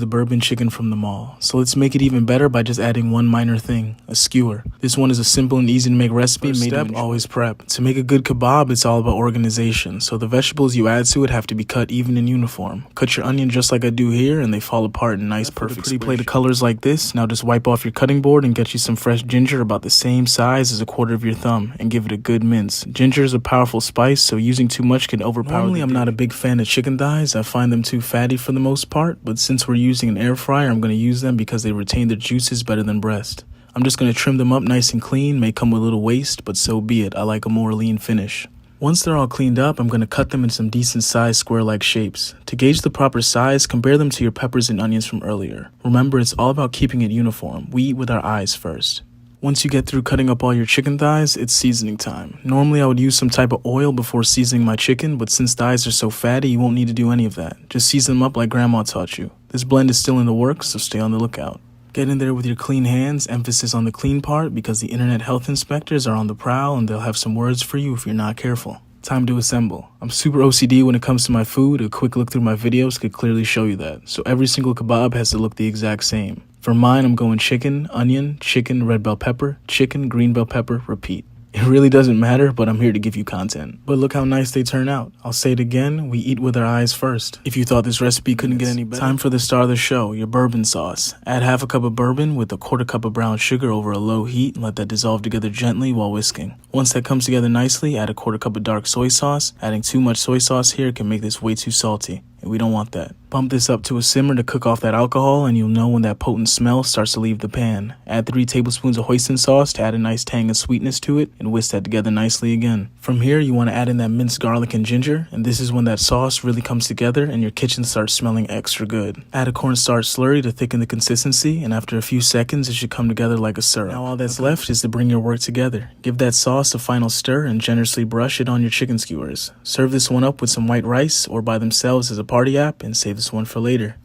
The bourbon chicken from the mall. So let's make it even better by just adding one minor thing, a skewer. This one is a simple and easy to make recipe. First step, always prep. To make a good kebab, it's all about organization. So the vegetables you add to it have to be cut even in uniform. Cut your onion just like I do here and they fall apart in nice perfect pretty plate of colors like this. Now just wipe off your cutting board and get you some fresh ginger about the same size as a quarter of your thumb and give it a good mince. Ginger is a powerful spice, so using too much can overpower. Normally I'm not a big fan of chicken thighs. I find them too fatty for the most part, but since we're using an air fryer, I'm going to use them because they retain their juices better than breast. I'm just going to trim them up nice and clean. May come with a little waste, but so be it. I like a more lean finish. Once they're all cleaned up, I'm going to cut them in some decent sized square-like shapes. To gauge the proper size, compare them to your peppers and onions from earlier. Remember, it's all about keeping it uniform. We eat with our eyes first. Once you get through cutting up all your chicken thighs, it's seasoning time. Normally I would use some type of oil before seasoning my chicken, but since thighs are so fatty, you won't need to do any of that. Just season them up like grandma taught you. This blend is still in the works, so stay on the lookout. Get in there with your clean hands, emphasis on the clean part because the internet health inspectors are on the prowl and they'll have some words for you if you're not careful. Time to assemble. I'm super OCD when it comes to my food. A quick look through my videos could clearly show you that. So every single kebab has to look the exact same. For mine, I'm going chicken, onion, chicken, red bell pepper, chicken, green bell pepper, repeat. It really doesn't matter, but I'm here to give you content. But look how nice they turn out. I'll say it again, we eat with our eyes first. If you thought this recipe couldn't get any better, time for the star of the show, your bourbon sauce. Add half a cup of bourbon with a quarter cup of brown sugar over a low heat and let that dissolve together gently while whisking. Once that comes together nicely, add a quarter cup of dark soy sauce. Adding too much soy sauce here can make this way too salty, and we don't want that. Bump this up to a simmer to cook off that alcohol, and you'll know when that potent smell starts to leave the pan. Add 3 tablespoons of hoisin sauce to add a nice tang and sweetness to it, and whisk that together nicely again. From here, you want to add in that minced garlic and ginger, and this is when that sauce really comes together and your kitchen starts smelling extra good. Add a cornstarch slurry to thicken the consistency, and after a few seconds, it should come together like a syrup. Now all that's left is to bring your work together. Give that sauce a final stir and generously brush it on your chicken skewers. Serve this one up with some white rice or by themselves as a party app, and save this one for later.